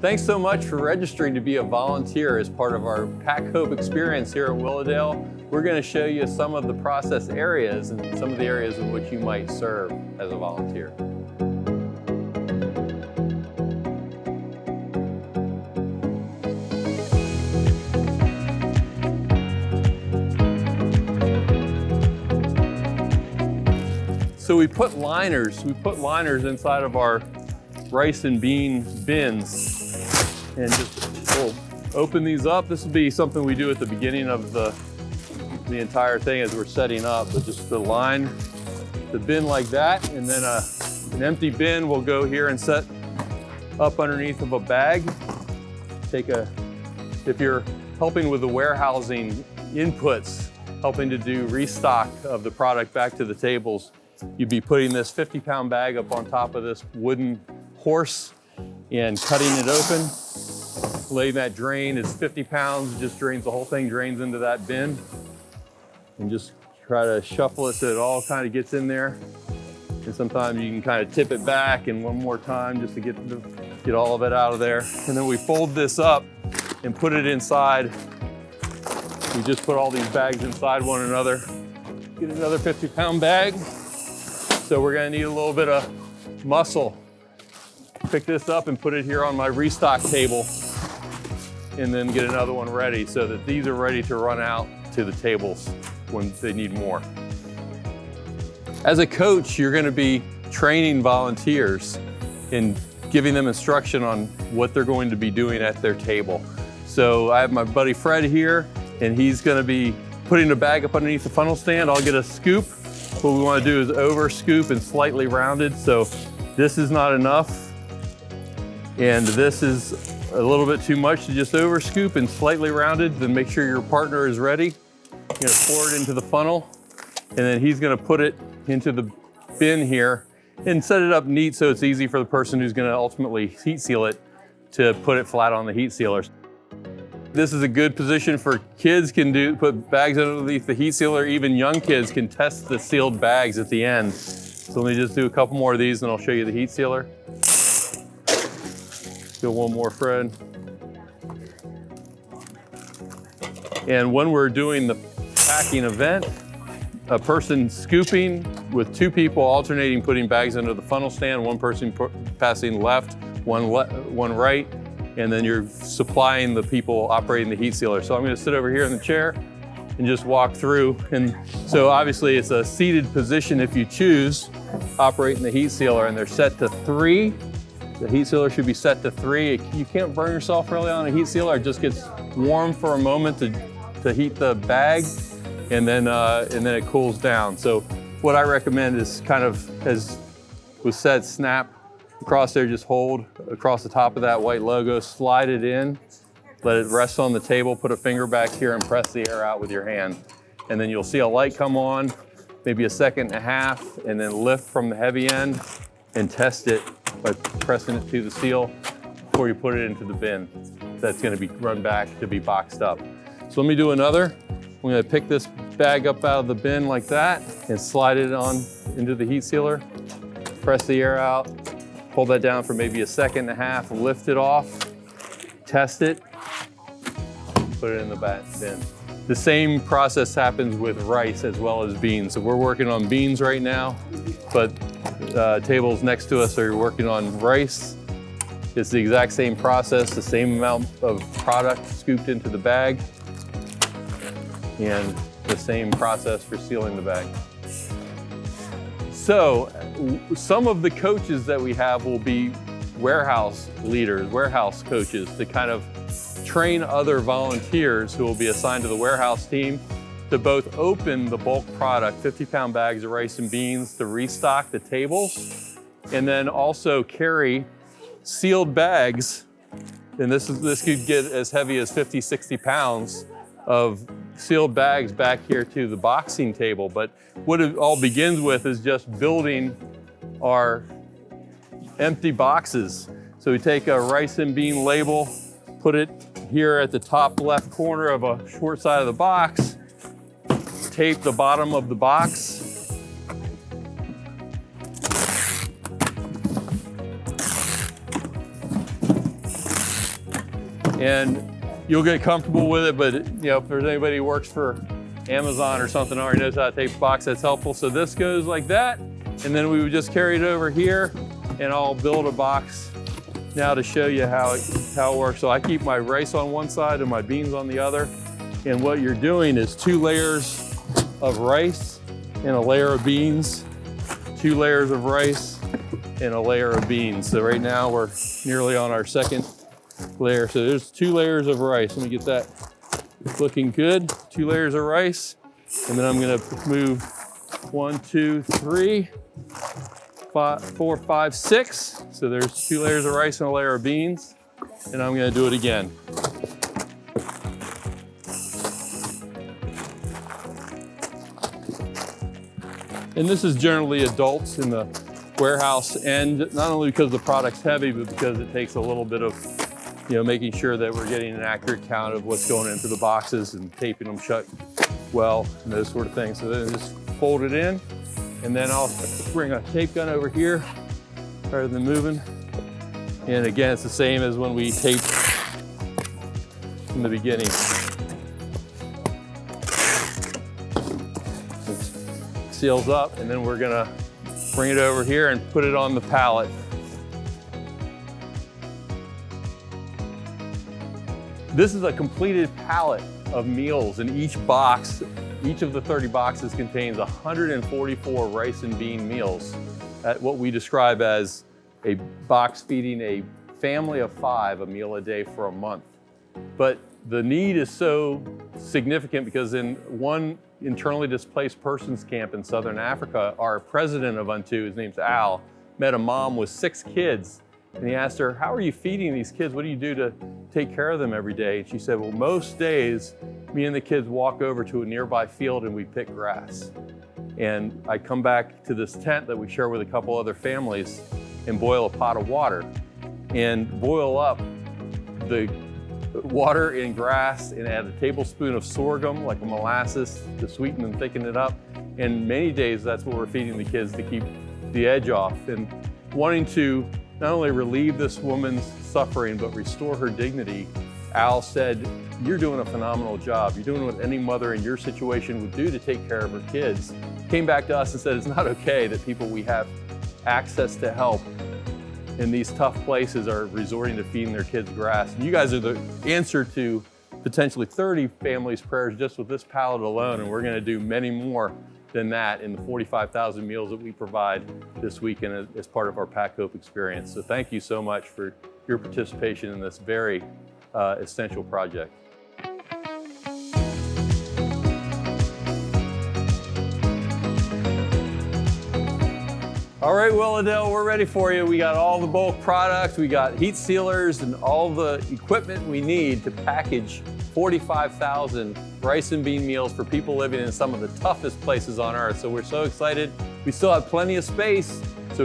Thanks so much for registering to be a volunteer as part of our Pack Hope experience here at Willowdale. We're going to show you some of the process areas and some of the areas in which you might serve as a volunteer. So we put liners inside of our rice and bean bins, and just we'll open these up. This will be something we do at the beginning of the entire thing as we're setting up, but just to line the bin like that, and then an empty bin will go here and set up underneath of a bag. If you're helping with the warehousing inputs, helping to do restock of the product back to the tables, you'd be putting this 50-pound bag up on top of this wooden horse and cutting it open. Letting that drain is 50 pounds, just drains the whole thing, drains into that bin. And just try to shuffle it so it all kind of gets in there. And sometimes you can kind of tip it back and one more time just to get all of it out of there. And then we fold this up and put it inside. We just put all these bags inside one another. Get another 50-pound bag. So we're gonna need a little bit of muscle. Pick this up and put it here on my restock table, and then get another one ready so that these are ready to run out to the tables when they need more. As a coach, you're gonna be training volunteers and giving them instruction on what they're going to be doing at their table. So I have my buddy Fred here, and he's gonna be putting a bag up underneath the funnel stand. I'll get a scoop. What we wanna do is over scoop and slightly rounded. So this is not enough, and this is a little bit too much to just over scoop and slightly rounded. Then make sure your partner is ready. You're gonna pour it into the funnel, and then he's gonna put it into the bin here and set it up neat so it's easy for the person who's gonna ultimately heat seal it to put it flat on the heat sealer. This is a good position for kids put bags underneath the heat sealer. Even young kids can test the sealed bags at the end. So let me just do a couple more of these and I'll show you the heat sealer. Do one more, Fred. And when we're doing the packing event, a person scooping with two people alternating putting bags under the funnel stand, one person passing left, one right, and then you're supplying the people operating the heat sealer. So I'm gonna sit over here in the chair and just walk through. And so obviously it's a seated position if you choose, operating the heat sealer, and they're set to 3. The heat sealer should be set to 3. You can't burn yourself really on a heat sealer. It just gets warm for a moment to heat the bag, and then it cools down. So what I recommend is kind of, as was said, snap across there, just hold across the top of that white logo, slide it in, let it rest on the table, put a finger back here and press the air out with your hand. And then you'll see a light come on, maybe a second and a half, and then lift from the heavy end and test it by pressing it to the seal before you put it into the bin. That's gonna be run back to be boxed up. So let me do another. I'm gonna pick this bag up out of the bin like that and slide it on into the heat sealer. Press the air out, hold that down for maybe a second and a half, lift it off, test it, put it in the bin. The same process happens with rice as well as beans. So we're working on beans right now, but tables next to us are working on rice. It's the exact same process, the same amount of product scooped into the bag, and the same process for sealing the bag. So some of the coaches that we have will be warehouse leaders, warehouse coaches, to kind of train other volunteers who will be assigned to the warehouse team to both open the bulk product, 50-pound bags of rice and beans, to restock the tables, and then also carry sealed bags. And this could get as heavy as 50, 60 pounds of sealed bags back here to the boxing table. But what it all begins with is just building our empty boxes. So we take a rice and bean label, put it here at the top left corner of a short side of the box, tape the bottom of the box, And you'll get comfortable with it, but you know, if there's anybody who works for Amazon or something already knows how to tape a box, that's helpful. So this goes like that, and then we would just carry it over here, and I'll build a box now to show you how it works. So I keep my rice on one side and my beans on the other, and what you're doing is 2 layers of rice and a layer of beans, 2 layers of rice and a layer of beans. So right now we're nearly on our second layer. So there's 2 layers of rice. Let me get that looking good. 2 layers of rice. And then I'm gonna move 1, 2, 3, 4, 5, 6. So there's 2 layers of rice and a layer of beans. And I'm gonna do it again. And this is generally adults in the warehouse, and not only because the product's heavy, but because it takes a little bit of, you know, making sure that we're getting an accurate count of what's going into the boxes and taping them shut well, and those sort of things. So then just fold it in, and then I'll bring a tape gun over here rather than moving. And again, it's the same as when we taped in the beginning. Seals up, and then we're gonna bring it over here and put it on the pallet. This is a completed pallet of meals, and each box, each of the 30 boxes contains 144 rice and bean meals at what we describe as a box feeding a family of 5 a meal a day for a month. But the need is so significant because in one internally displaced persons camp in Southern Africa, our president of UNTO, his name's Al, met a mom with 6 kids. And he asked her, how are you feeding these kids? What do you do to take care of them every day? And she said, well, most days, me and the kids walk over to a nearby field and we pick grass. And I come back to this tent that we share with a couple other families and boil a pot of water and boil up the water and grass and add a tablespoon of sorghum, like a molasses, to sweeten and thicken it up. And many days, that's what we're feeding the kids to keep the edge off. And wanting to not only relieve this woman's suffering, but restore her dignity, Al said, you're doing a phenomenal job. You're doing what any mother in your situation would do to take care of her kids. Came back to us and said, it's not okay that people we have access to help in these tough places are resorting to feeding their kids grass. And you guys are the answer to potentially 30 families' prayers just with this pallet alone, and we're gonna do many more than that in the 45,000 meals that we provide this weekend as part of our Pack Hope experience. So thank you so much for your participation in this very essential project. All right, Willadale, we're ready for you. We got all the bulk products, we got heat sealers and all the equipment we need to package 45,000 rice and bean meals for people living in some of the toughest places on earth. So we're so excited. We still have plenty of space.